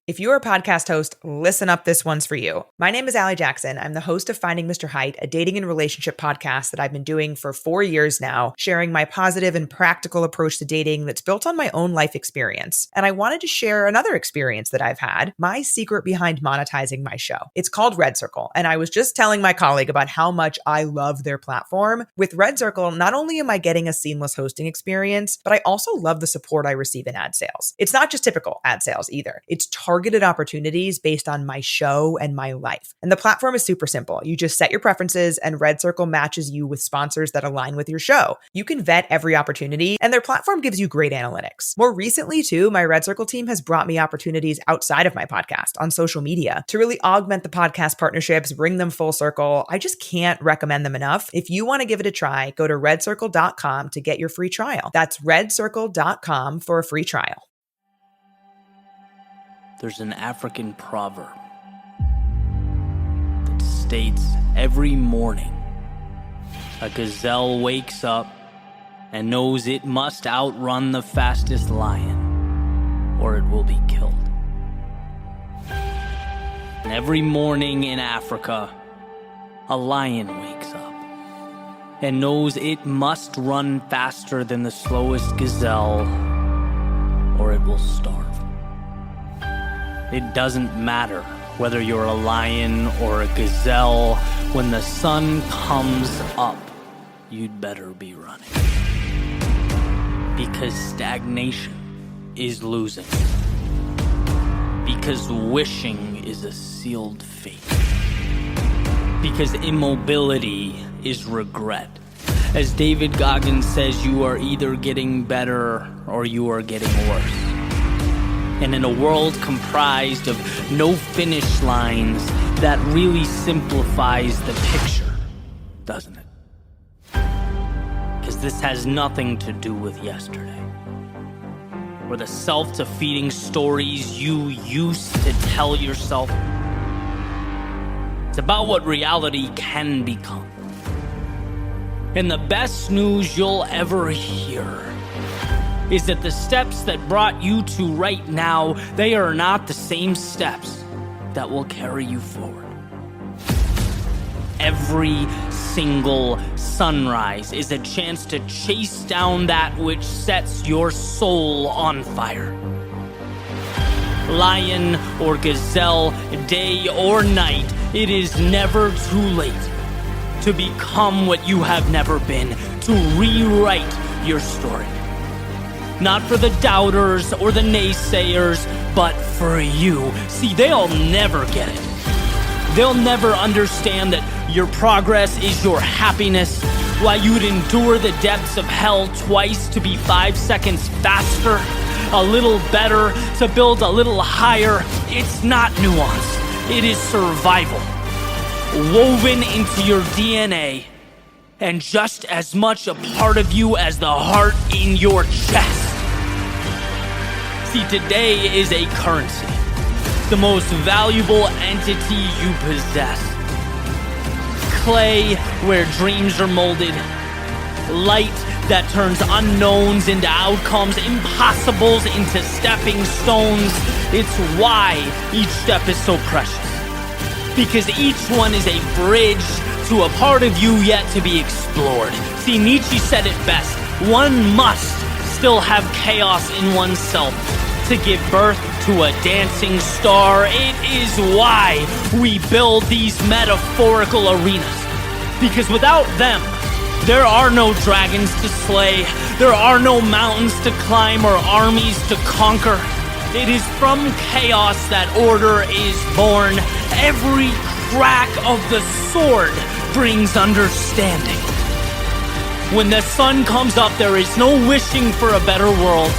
If you're a podcast host, listen up, this one's for you. My name is Allie Jackson. I'm the host of Finding Mr. Height, a dating and relationship podcast that I've been doing for 4 years now, sharing my positive and practical approach to dating that's built on my own life experience. And I wanted to share another experience that I've had, my secret behind monetizing my show. It's called Red Circle, and I was just telling my colleague about how much I love their platform. With Red Circle, not only am I getting a seamless hosting experience, but I also love the support I receive in ad sales. It's not just typical ad sales either. It's targeted opportunities based on my show and my life. And the platform is super simple. You just set your preferences and Red Circle matches you with sponsors that align with your show. You can vet every opportunity and their platform gives you great analytics. More recently too, my Red Circle team has brought me opportunities outside of my podcast on social media to really augment the podcast partnerships, bring them full circle. I just can't recommend them enough. If you want to give it a try, go to redcircle.com to get your free trial. That's redcircle.com for a free trial. There's an African proverb that states every morning a gazelle wakes up and knows it must outrun the fastest lion or it will be killed. And every morning in Africa, a lion wakes up and knows it must run faster than the slowest gazelle or it will starve. It doesn't matter whether you're a lion or a gazelle. When the sun comes up, you'd better be running. Because stagnation is losing. Because wishing is a sealed fate. Because immobility is regret. As David Goggins says, you are either getting better or you are getting worse. And in a world comprised of no finish lines, that really simplifies the picture, doesn't it? Because this has nothing to do with yesterday, or the self-defeating stories you used to tell yourself. It's about what reality can become. And the best news you'll ever hear is that the steps that brought you to right now, they are not the same steps that will carry you forward. Every single sunrise is a chance to chase down that which sets your soul on fire. Lion or gazelle, day or night, it is never too late to become what you have never been, to rewrite your story. Not for the doubters or the naysayers, but for you. See, they'll never get it. They'll never understand that your progress is your happiness, why you'd endure the depths of hell twice to be 5 seconds faster, a little better, to build a little higher. It's not nuance. It is survival. Woven into your DNA, and just as much a part of you as the heart in your chest. See, today is a currency, the most valuable entity you possess. Clay where dreams are molded, light that turns unknowns into outcomes, impossibles into stepping stones. It's why each step is so precious, because each one is a bridge to a part of you yet to be explored. See, Nietzsche said it best, one must still have chaos in oneself to give birth to a dancing star. It is why we build these metaphorical arenas, because without them, there are no dragons to slay, there are no mountains to climb or armies to conquer. It is from chaos that order is born. Every crack of the sword brings understanding. When the sun comes up, there is no wishing for a better world.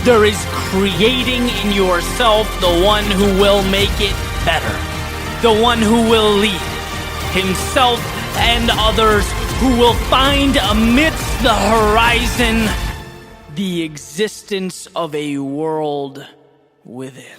There is creating in yourself the one who will make it better. The one who will lead himself and others, who will find amidst the horizon the existence of a world within.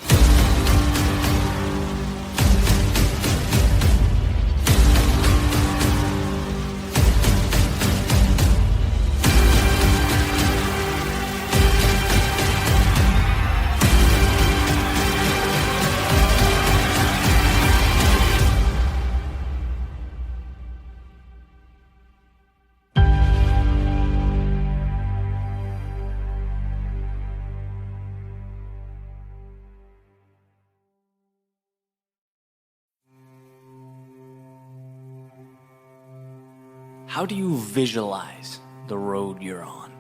how do you visualize the road you're on?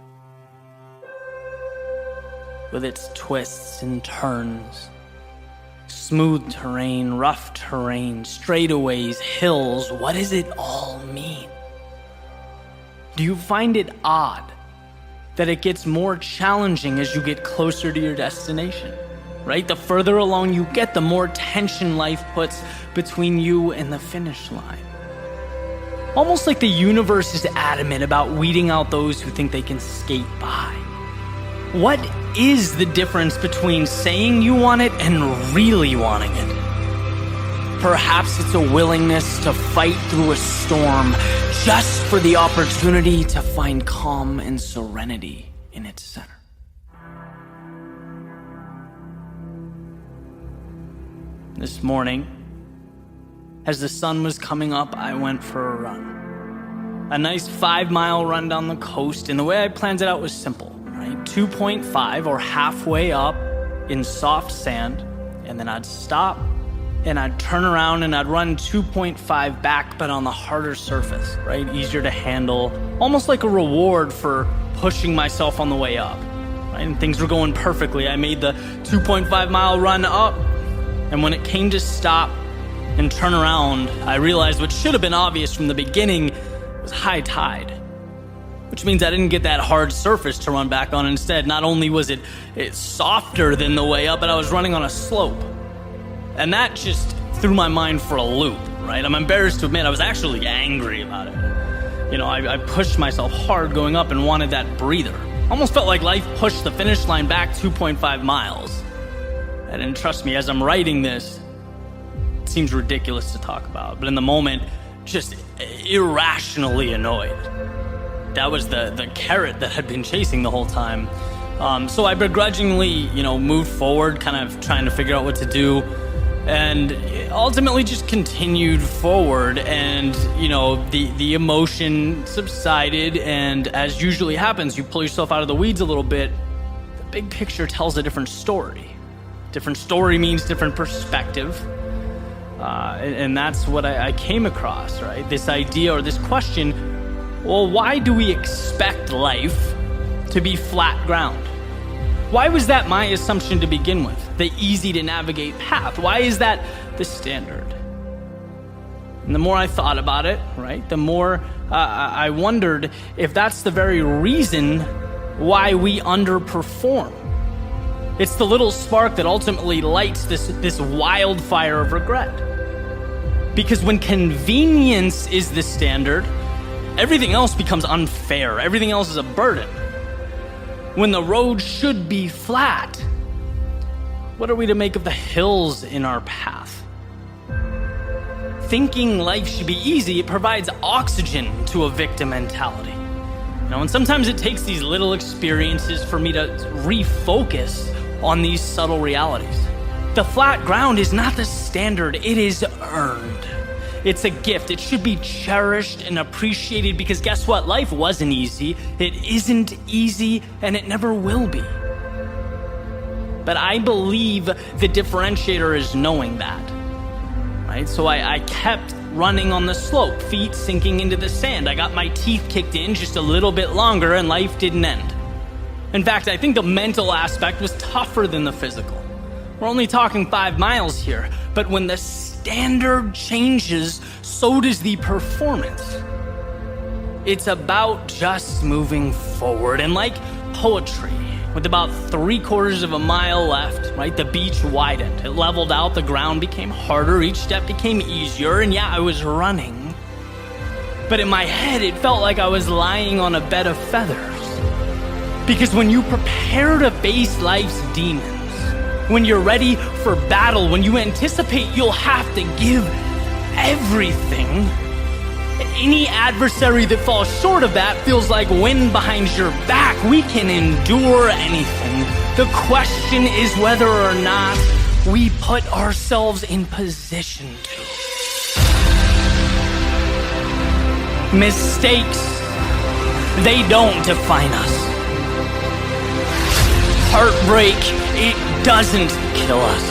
With its twists and turns, smooth terrain, rough terrain, straightaways, hills, what does it all mean? Do you find it odd that it gets more challenging as you get closer to your destination, right? The further along you get, the more tension life puts between you and the finish line. Almost like the universe is adamant about weeding out those who think they can skate by. What is the difference between saying you want it and really wanting it? Perhaps it's a willingness to fight through a storm just for the opportunity to find calm and serenity in its center. This morning, as the sun was coming up, I went for a run. A nice 5-mile run down the coast, and the way I planned it out was simple, right? 2.5 or halfway up in soft sand, and then I'd stop, and I'd turn around and I'd run 2.5 back, but on the harder surface, right? Easier to handle, almost like a reward for pushing myself on the way up, right? And things were going perfectly. I made the 2.5 mile run up, and when it came to stop and turn around, I realized what should have been obvious from the beginning was high tide, which means I didn't get that hard surface to run back on. Instead, not only was it softer than the way up, but I was running on a slope. And that just threw my mind for a loop, right? I'm embarrassed to admit I was actually angry about it. You know, I pushed myself hard going up and wanted that breather. Almost felt like life pushed the finish line back 2.5 miles. And trust me, as I'm writing this, it seems ridiculous to talk about, but in the moment, just irrationally annoyed. That was the carrot that had been chasing the whole time. So I begrudgingly, moved forward, kind of trying to figure out what to do, and ultimately just continued forward. And, the emotion subsided, and as usually happens, you pull yourself out of the weeds a little bit. The big picture tells a different story. Different story means different perspective. And that's what I came across, right? This idea or this question, well, why do we expect life to be flat ground? Why was that my assumption to begin with? The easy to navigate path. Why is that the standard? And the more I thought about it, right, the more I wondered if that's the very reason why we underperform. It's the little spark that ultimately lights this wildfire of regret. Because when convenience is the standard, everything else becomes unfair. Everything else is a burden. When the road should be flat, what are we to make of the hills in our path? Thinking life should be easy, it provides oxygen to a victim mentality. And sometimes it takes these little experiences for me to refocus on these subtle realities. The flat ground is not the standard, it is earned. It's a gift. It should be cherished and appreciated because guess what? Life wasn't easy. It isn't easy, and it never will be. But I believe the differentiator is knowing that, right? So I kept running on the slope, feet sinking into the sand. I got my teeth kicked in just a little bit longer, and life didn't end. In fact, I think the mental aspect was tougher than the physical. We're only talking 5 miles here, but when the standard changes, so does the performance. It's about just moving forward. And like poetry, with about 3/4 of a mile left, right, the beach widened. It leveled out, the ground became harder, each step became easier, and yeah, I was running. But in my head, it felt like I was lying on a bed of feathers. Because when you prepare to face life's demons, when you're ready for battle, when you anticipate you'll have to give everything, any adversary that falls short of that feels like wind behind your back. We can endure anything. The question is whether or not we put ourselves in position to. Mistakes, they don't define us. Heartbreak, it doesn't kill us.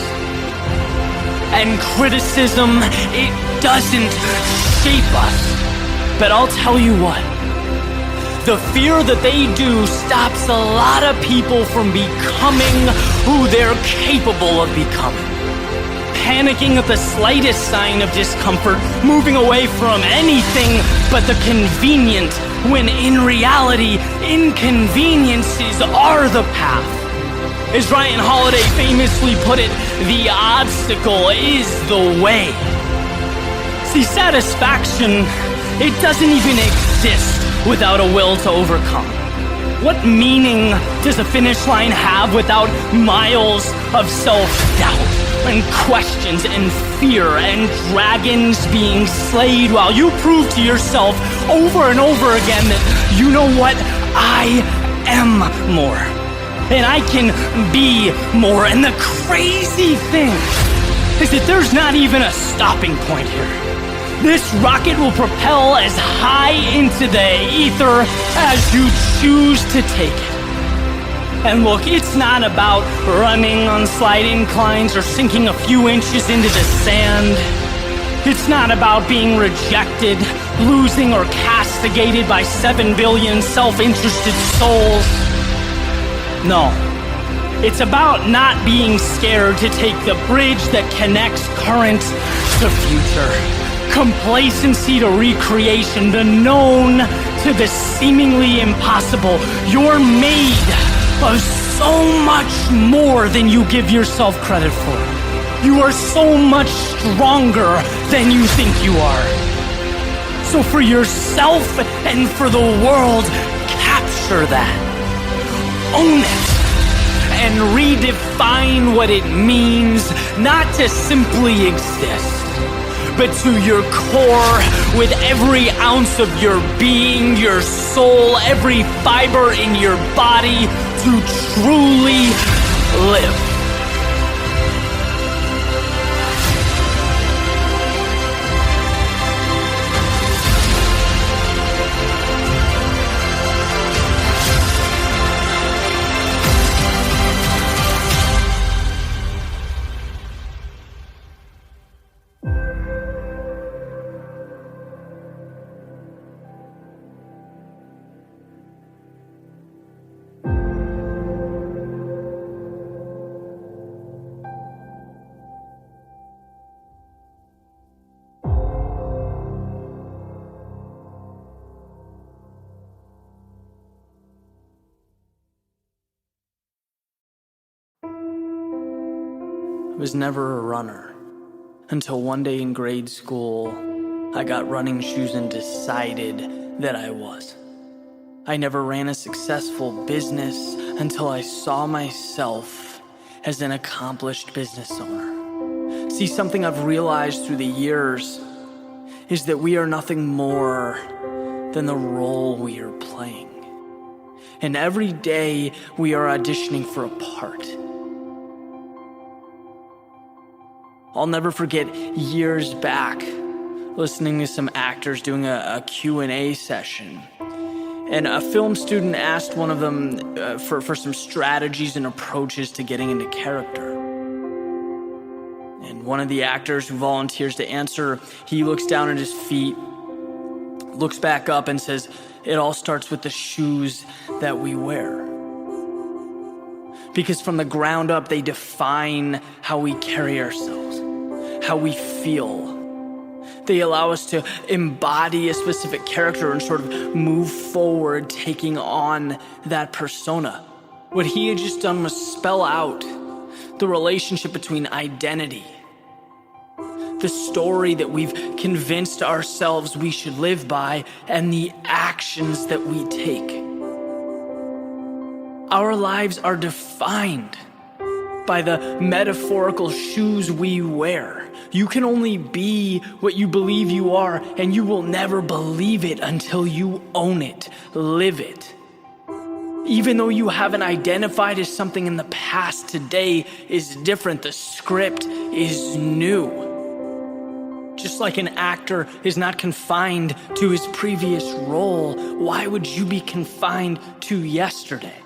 And criticism, it doesn't shape us. But I'll tell you what, the fear that they do stops a lot of people from becoming who they're capable of becoming. Panicking at the slightest sign of discomfort, moving away from anything but the convenient, when in reality, inconveniences are the path. As Ryan Holiday famously put it, the obstacle is the way. See, satisfaction, it doesn't even exist without a will to overcome. What meaning does a finish line have without miles of self-doubt and questions and fear and dragons being slayed while you prove to yourself over and over again that, you know what, I am more. And I can be more. And the crazy thing is that there's not even a stopping point here. This rocket will propel as high into the ether as you choose to take it. And look, it's not about running on slight inclines or sinking a few inches into the sand. It's not about being rejected, losing, or castigated by 7 billion self-interested souls. No, it's about not being scared to take the bridge that connects current to future. Complacency to recreation, the known to the seemingly impossible. You're made of so much more than you give yourself credit for. You are so much stronger than you think you are. So for yourself and for the world, capture that. Own it. And redefine what it means not to simply exist, but to your core, with every ounce of your being, your soul, every fiber in your body, to truly live. I was never a runner until one day in grade school, I got running shoes and decided that I was. I never ran a successful business until I saw myself as an accomplished business owner. See, something I've realized through the years is that we are nothing more than the role we are playing. And every day we are auditioning for a part. I'll never forget years back listening to some actors doing a Q&A session. And a film student asked one of them for some strategies and approaches to getting into character. And one of the actors who volunteers to answer, he looks down at his feet, looks back up and says, "It all starts with the shoes that we wear." Because from the ground up, they define how we carry ourselves, how we feel. They allow us to embody a specific character and sort of move forward, taking on that persona. What he had just done was spell out the relationship between identity, the story that we've convinced ourselves we should live by, and the actions that we take. Our lives are defined by the metaphorical shoes we wear. You can only be what you believe you are, and you will never believe it until you own it, live it. Even though you haven't identified as something in the past, today is different. The script is new. Just like an actor is not confined to his previous role, why would you be confined to yesterday?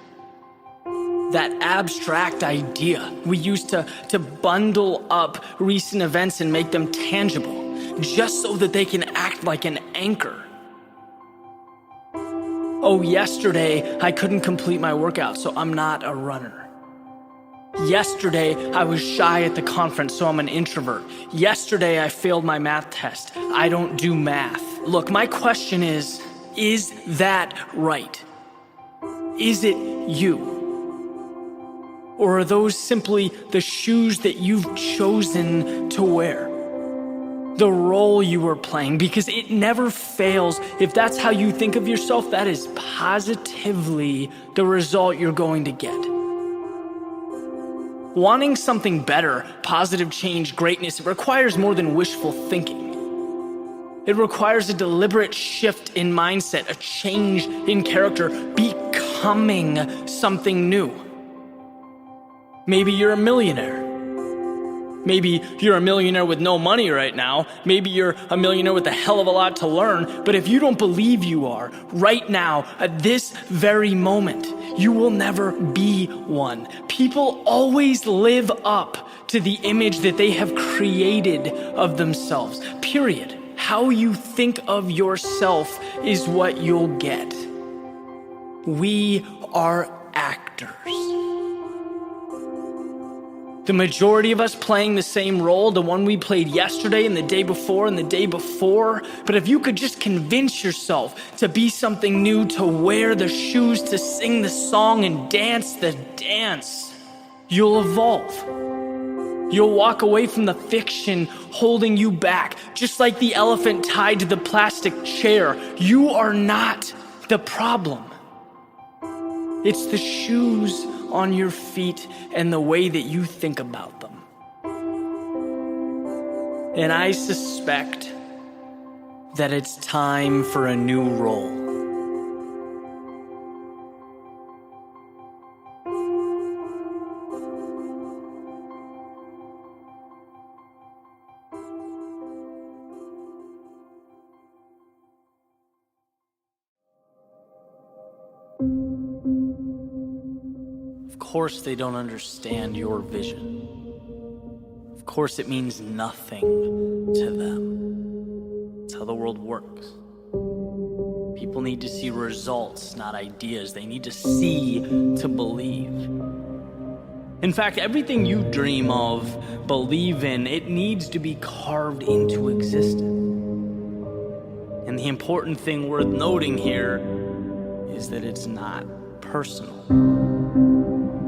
That abstract idea we used to bundle up recent events and make them tangible, just so that they can act like an anchor. Oh, yesterday I couldn't complete my workout, so I'm not a runner. Yesterday I was shy at the conference, so I'm an introvert. Yesterday I failed my math test. I don't do math. Look, my question is that right? Is it you? Or are those simply the shoes that you've chosen to wear? The role you are playing, because it never fails. If that's how you think of yourself, that is positively the result you're going to get. Wanting something better, positive change, greatness, it requires more than wishful thinking. It requires a deliberate shift in mindset, a change in character, becoming something new. Maybe you're a millionaire. Maybe you're a millionaire with no money right now. Maybe you're a millionaire with a hell of a lot to learn. But if you don't believe you are, right now, at this very moment, you will never be one. People always live up to the image that they have created of themselves, period. How you think of yourself is what you'll get. We are actors. The majority of us playing the same role, the one we played yesterday and the day before and the day before. But if you could just convince yourself to be something new, to wear the shoes, to sing the song and dance the dance, you'll evolve. You'll walk away from the fiction holding you back, just like the elephant tied to the plastic chair. You are not the problem. It's the shoes on your feet and the way that you think about them. And I suspect that it's time for a new role. Of course they don't understand your vision. Of course it means nothing to them. It's how the world works. People need to see results, not ideas. They need to see to believe. In fact, everything you dream of, believe in, it needs to be carved into existence. And the important thing worth noting here is that it's not personal.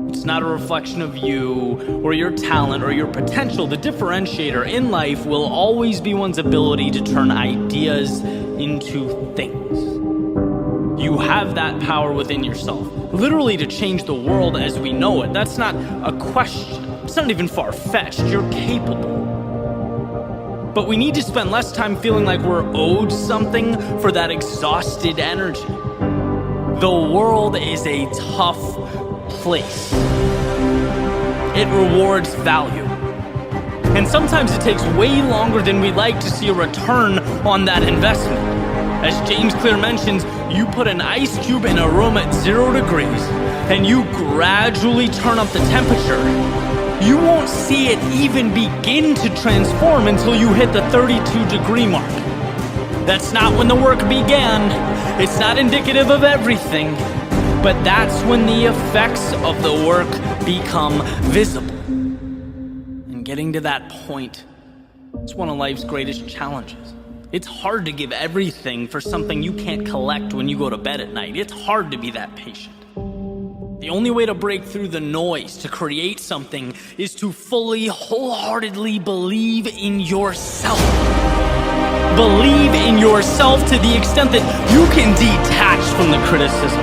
It's not a reflection of you or your talent or your potential. The differentiator in life will always be one's ability to turn ideas into things. You have that power within yourself, literally to change the world as we know it. That's not a question. It's not even far-fetched. You're capable. But we need to spend less time feeling like we're owed something for that exhausted energy. The world is a tough place. It rewards value. And sometimes it takes way longer than we'd like to see a return on that investment. As James Clear mentions, you put an ice cube in a room at 0 degrees and you gradually turn up the temperature. You won't see it even begin to transform until you hit the 32-degree mark. That's not when the work began. It's not indicative of everything. But that's when the effects of the work become visible. And getting to that point is one of life's greatest challenges. It's hard to give everything for something you can't collect when you go to bed at night. It's hard to be that patient. The only way to break through the noise, to create something, is to fully, wholeheartedly believe in yourself. Believe in yourself to the extent that you can detach from the criticism.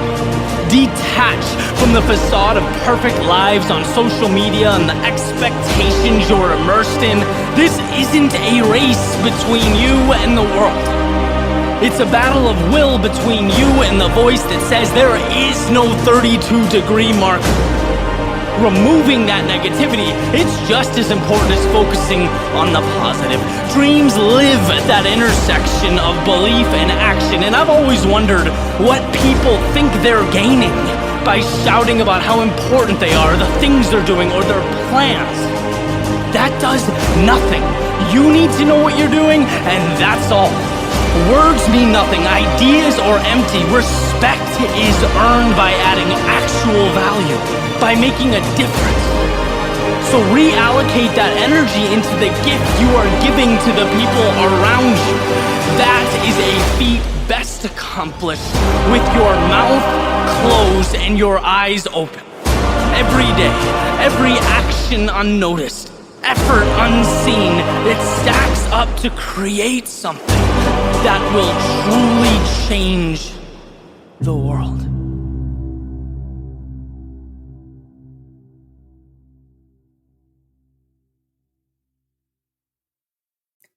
Detach from the facade of perfect lives on social media and the expectations you're immersed in. This isn't a race between you and the world. It's a battle of will between you and the voice that says there is no 32-degree marker. Removing that negativity, it's just as important as focusing on the positive. Dreams live at that intersection of belief and action, and I've always wondered what people think they're gaining by shouting about how important they are, the things they're doing, or their plans. That does nothing. You need to know what you're doing, and that's all. Words mean nothing. Ideas are empty. Respect is earned by adding actual value, by making a difference. So reallocate that energy into the gift you are giving to the people around you. That is a feat best accomplished with your mouth closed and your eyes open. Every day, every action unnoticed, effort unseen, it stacks up to create something that will truly change the world.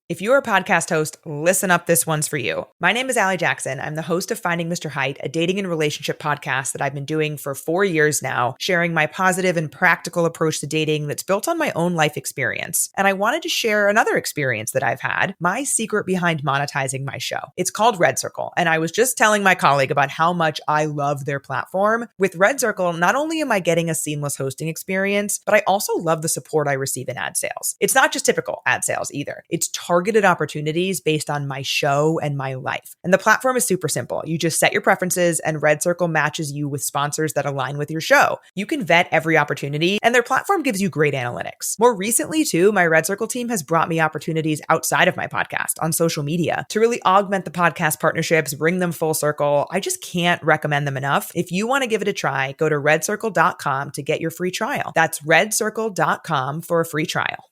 If you're a podcast host, listen up, this one's for you. My name is Allie Jackson. I'm the host of Finding Mr. Height, a dating and relationship podcast that I've been doing for 4 years now, sharing my positive and practical approach to dating that's built on my own life experience. And I wanted to share another experience that I've had, my secret behind monetizing my show. It's called Red Circle, and I was just telling my colleague about how much I love their platform. With Red Circle, not only am I getting a seamless hosting experience, but I also love the support I receive in ad sales. It's not just typical ad sales either. It's targeted opportunities based on my show and my life. And the platform is super simple. You just set your preferences and Red Circle matches you with sponsors that align with your show. You can vet every opportunity and their platform gives you great analytics. More recently too, my Red Circle team has brought me opportunities outside of my podcast on social media to really augment the podcast partnerships, bring them full circle. I just can't recommend them enough. If you want to give it a try, go to redcircle.com to get your free trial. That's redcircle.com for a free trial.